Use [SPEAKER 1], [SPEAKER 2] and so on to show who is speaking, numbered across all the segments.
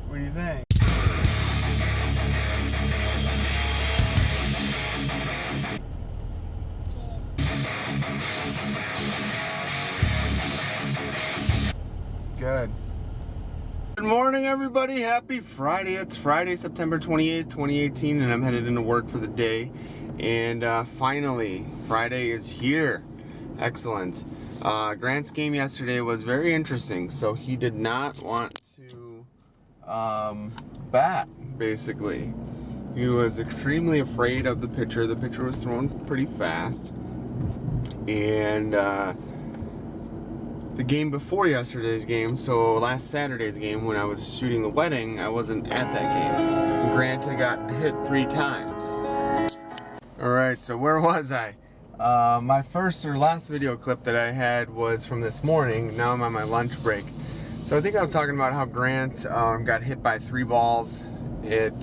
[SPEAKER 1] What do you think? Good. Good morning, everybody. Happy Friday. It's Friday, September 28th, 2018, and I'm headed into work for the day. And finally, Friday is here. Excellent. Grant's game yesterday was very interesting. So he did not want to bat, basically. He was extremely afraid of the pitcher. The pitcher was thrown pretty fast. And the game before yesterday's game, so last Saturday's game when I was shooting the wedding, I wasn't at that game. Grant had got hit 3 times. Alright, so where was I? My first or last video clip that I had was from this morning. Now I'm on my lunch break. So I think I was talking about how Grant got hit by 3 balls at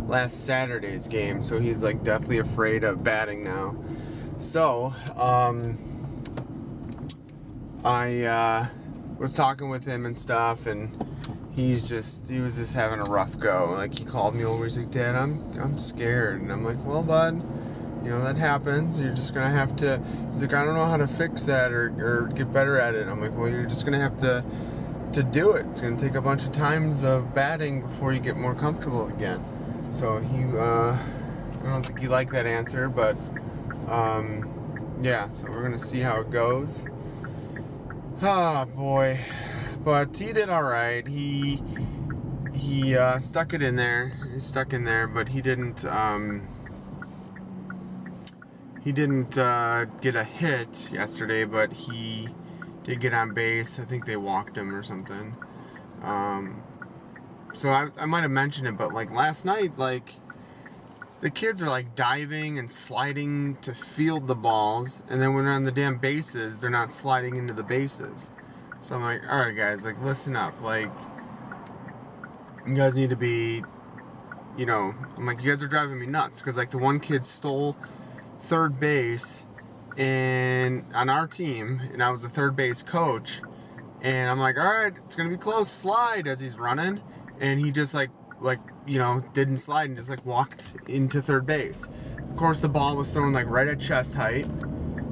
[SPEAKER 1] last Saturday's game. So he's like deathly afraid of batting now. So, I was talking with him and stuff, and he was just having a rough go. Like, he called me over, he's like, Dad, I'm scared. And I'm like, well, bud, you know, that happens. You're just gonna have to, he's like, I don't know how to fix that or get better at it. I'm like, well, you're just gonna have to do it. It's gonna take a bunch of times of batting before you get more comfortable again. So he, I don't think he liked that answer, but, yeah, so we're gonna see how it goes. Oh boy, but he did all right. He stuck it in there. He stuck in there, but he didn't get a hit yesterday. But he did get on base. I think they walked him or something. So I might have mentioned it, but like last night, like, the kids are like diving and sliding to field the balls, and then when they're on the damn bases, they're not sliding into the bases. So I'm like, alright guys, like, listen up. Like, you guys need to be, you know, I'm like, you guys are driving me nuts. Because like the one kid stole third base on our team, and I was the third base coach. And I'm like, alright, it's going to be close, slide, as he's running. And he just like, you know, didn't slide and just like walked into third base. Of course, the ball was thrown like right at chest height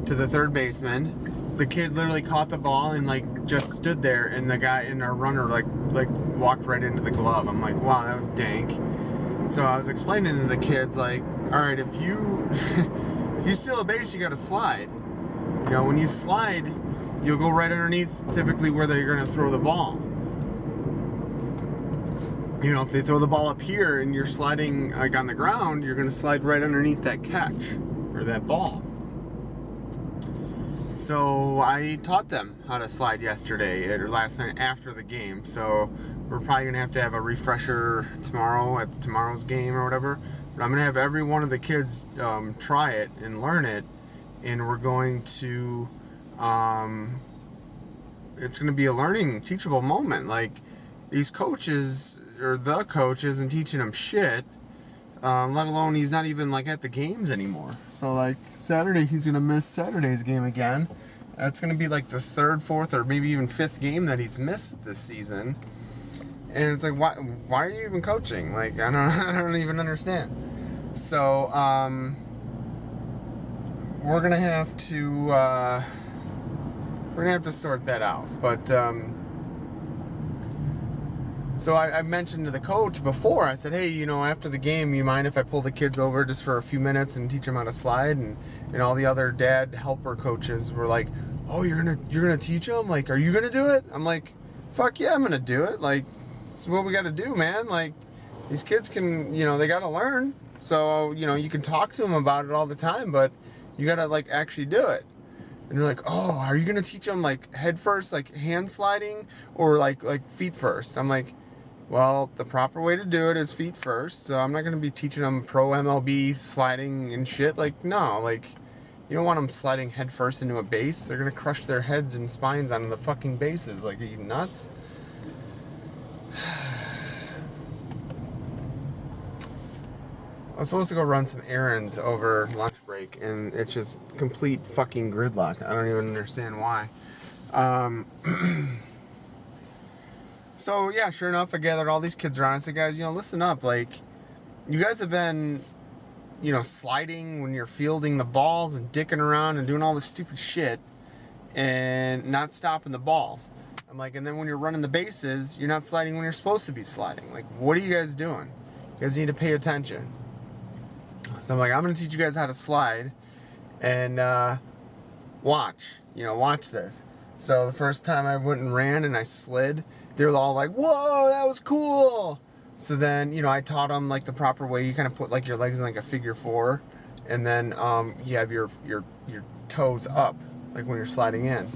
[SPEAKER 1] to the third baseman. The kid literally caught the ball and like just stood there, and the guy in our runner like walked right into the glove. I'm like, wow, that was dank. So I was explaining to the kids, like, all right, if you if you steal a base, you got to slide. You know, when you slide, you'll go right underneath typically where they're going to throw the ball. You know, if they throw the ball up here and you're sliding like on the ground, you're going to slide right underneath that catch or that ball. So I taught them how to slide yesterday or last night after the game. So we're probably going to have a refresher tomorrow at tomorrow's game or whatever. But I'm going to have every one of the kids try it and learn it. And we're going to, it's going to be a learning, teachable moment. Like, these coaches, or the coach, isn't teaching him shit, let alone he's not even like at the games anymore. So like Saturday, he's gonna miss Saturday's game again. That's gonna be like the 3rd, 4th, or maybe even 5th game that he's missed this season. And it's like, why are you even coaching? Like, I don't even understand. So we're gonna have to sort that out. But so I mentioned to the coach before, I said, hey, you know, after the game, you mind if I pull the kids over just for a few minutes and teach them how to slide? And all the other dad helper coaches were like, oh, you're gonna teach them? Like, are you gonna do it? I'm like, fuck yeah, I'm gonna do it. Like, it's what we gotta do, man. Like, these kids can, you know, they gotta learn. So, you know, you can talk to them about it all the time, but you gotta like actually do it. And you're like, oh, are you gonna teach them like head first, like hand sliding, or like feet first? I'm like, well, the proper way to do it is feet first. So I'm not gonna be teaching them pro MLB sliding and shit. Like, no, like, you don't want them sliding head first into a base. They're gonna crush their heads and spines on the fucking bases. Like, are you nuts? I was supposed to go run some errands over lunch break, and it's just complete fucking gridlock. I don't even understand why. So yeah, sure enough, I gathered all these kids around. I said, guys, listen up. Like, you guys have been, sliding when you're fielding the balls and dicking around and doing all this stupid shit and not stopping the balls. I'm like, and then when you're running the bases, you're not sliding when you're supposed to be sliding. Like, what are you guys doing? You guys need to pay attention. So I'm like, I'm going to teach you guys how to slide and watch this. So the first time I went and ran and I slid, they were all like, whoa, that was cool. So then, I taught them like the proper way. You kind of put like your legs in like a figure 4, and then you have your toes up, like when you're sliding in.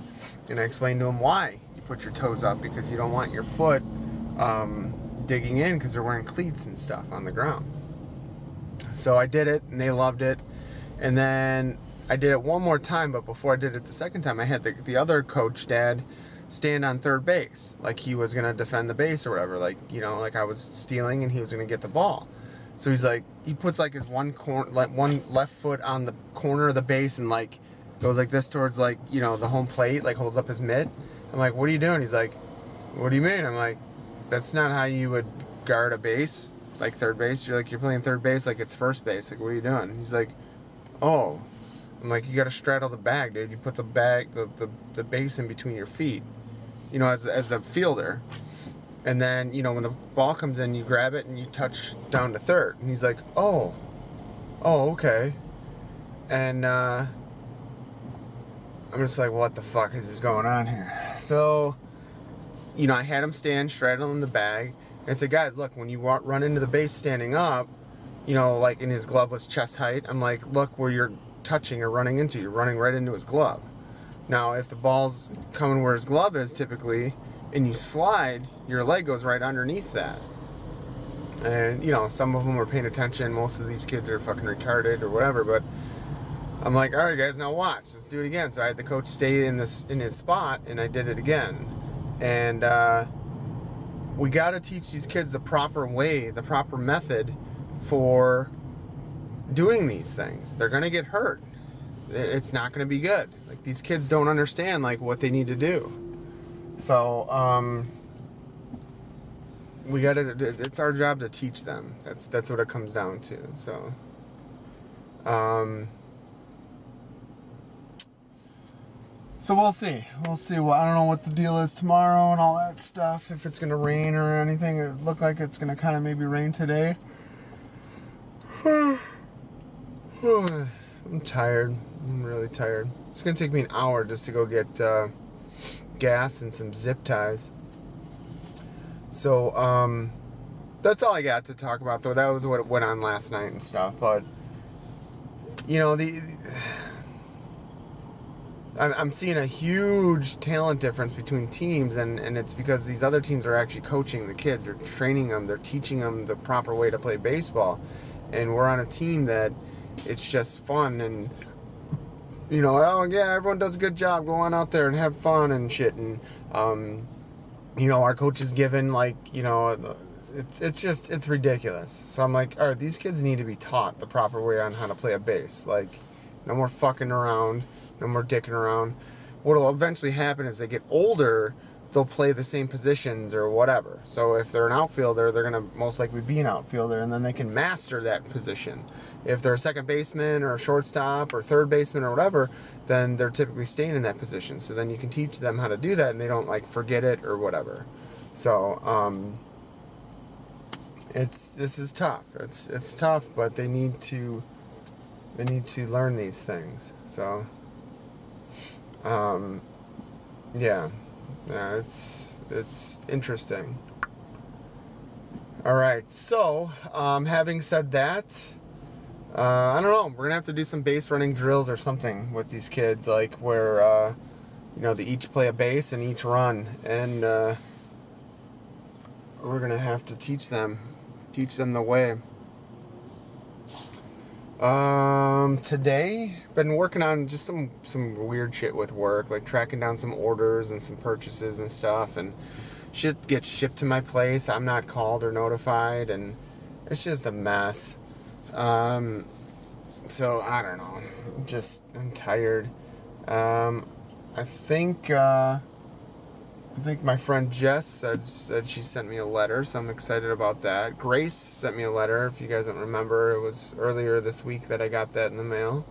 [SPEAKER 1] And I explained to them why you put your toes up, because you don't want your foot digging in, because they're wearing cleats and stuff on the ground. So I did it, and they loved it. And then I did it one more time, but before I did it the second time, I had the other coach dad stand on third base, like he was gonna defend the base or whatever, like like I was stealing and he was gonna get the ball. So he's like, he puts like his one left foot on the corner of the base and like goes like this towards like the home plate, like holds up his mitt. I'm like, what are you doing? He's like, what do you mean? I'm like, that's not how you would guard a base, like third base. You're playing third base like it's first base. Like, what are you doing? He's like, oh. I'm like, you gotta straddle the bag, dude. You put the bag, the base in between your feet, as the fielder. And then, when the ball comes in, you grab it and you touch down to third. And he's like, oh, okay. And I'm just like, what the fuck is going on here? So, I had him stand straddling the bag. And I said, guys, look, when you run into the base standing up, like in his glove was chest height, I'm like, look where you're touching or running into. You're running right into his glove. Now, if the ball's coming where his glove is typically, and you slide, your leg goes right underneath that. And, some of them are paying attention. Most of these kids are fucking retarded or whatever, but I'm like, all right, guys, now watch. Let's do it again. So I had the coach stay in his spot, and I did it again. And we got to teach these kids the proper way, the proper method for doing these things. They're gonna get hurt. It's not gonna be good. Like, these kids don't understand like what they need to do. So we gotta. It's our job to teach them. That's what it comes down to. So so we'll see. Well, I don't know what the deal is tomorrow and all that stuff. If it's gonna rain or anything. It looked like it's gonna kind of maybe rain today. I'm tired. I'm really tired. It's gonna take me an hour just to go get gas and some zip ties. So that's all I got to talk about, though. That was what went on last night and stuff. But I'm seeing a huge talent difference between teams, and it's because these other teams are actually coaching the kids. They're training them. They're teaching them the proper way to play baseball. And we're on a team that it's just fun and, oh yeah, everyone does a good job. Go on out there and have fun and shit. And, our coach is given like, it's ridiculous. So I'm like, all right, these kids need to be taught the proper way on how to play a base. Like, no more fucking around, no more dicking around. What'll eventually happen is they get older, they'll play the same positions or whatever. So if they're an outfielder, they're going to most likely be an outfielder, and then they can master that position. If they're a second baseman or a shortstop or third baseman or whatever, then they're typically staying in that position. So then you can teach them how to do that, and they don't like forget it or whatever. So this is tough. It's tough, but they need to learn these things. So yeah. Yeah, it's interesting. All right, so having said that, I don't know. We're gonna have to do some base running drills or something with these kids, like where they each play a base and each run, and we're gonna have to teach them the way. Today, been working on just some weird shit with work, like tracking down some orders and some purchases and stuff, and shit gets shipped to my place. I'm not called or notified, and it's just a mess. So I don't know, I'm tired. I think I think my friend Jess said she sent me a letter, so I'm excited about that. Grace sent me a letter. If you guys don't remember, it was earlier this week that I got that in the mail.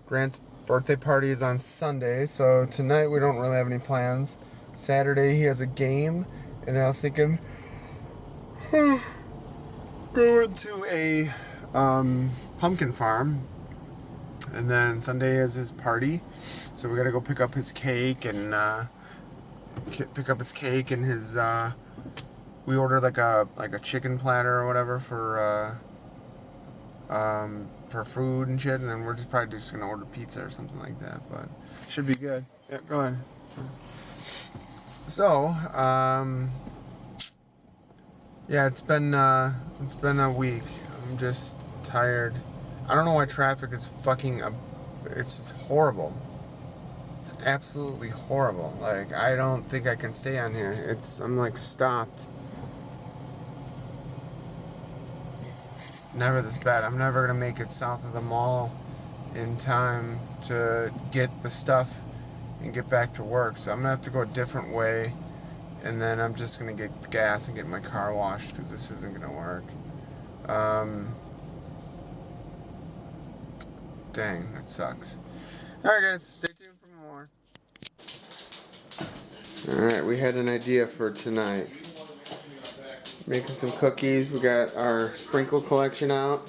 [SPEAKER 1] Grant's birthday party is on Sunday, so tonight we don't really have any plans. Saturday he has a game, and then I was thinking going to a pumpkin farm, and then Sunday is his party, so we gotta go pick up his cake and his we ordered like a chicken platter or whatever for food and shit, and then we're probably just gonna order pizza or something like that, but should be good. Yeah, go ahead. So, yeah, it's been a week. I'm just tired. I don't know why traffic is it's just horrible. It's absolutely horrible. Like, I don't think I can stay on here. I'm like stopped. Never this bad. I'm never gonna make it south of the mall in time to get the stuff and get back to work, so I'm gonna have to go a different way, and then I'm just gonna get gas and get my car washed because this isn't gonna work. Dang, that sucks. Alright guys, stay tuned for more. Alright, we had an idea for tonight. Making some cookies. We got our sprinkle collection out,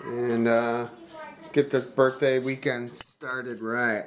[SPEAKER 1] and let's get this birthday weekend started right.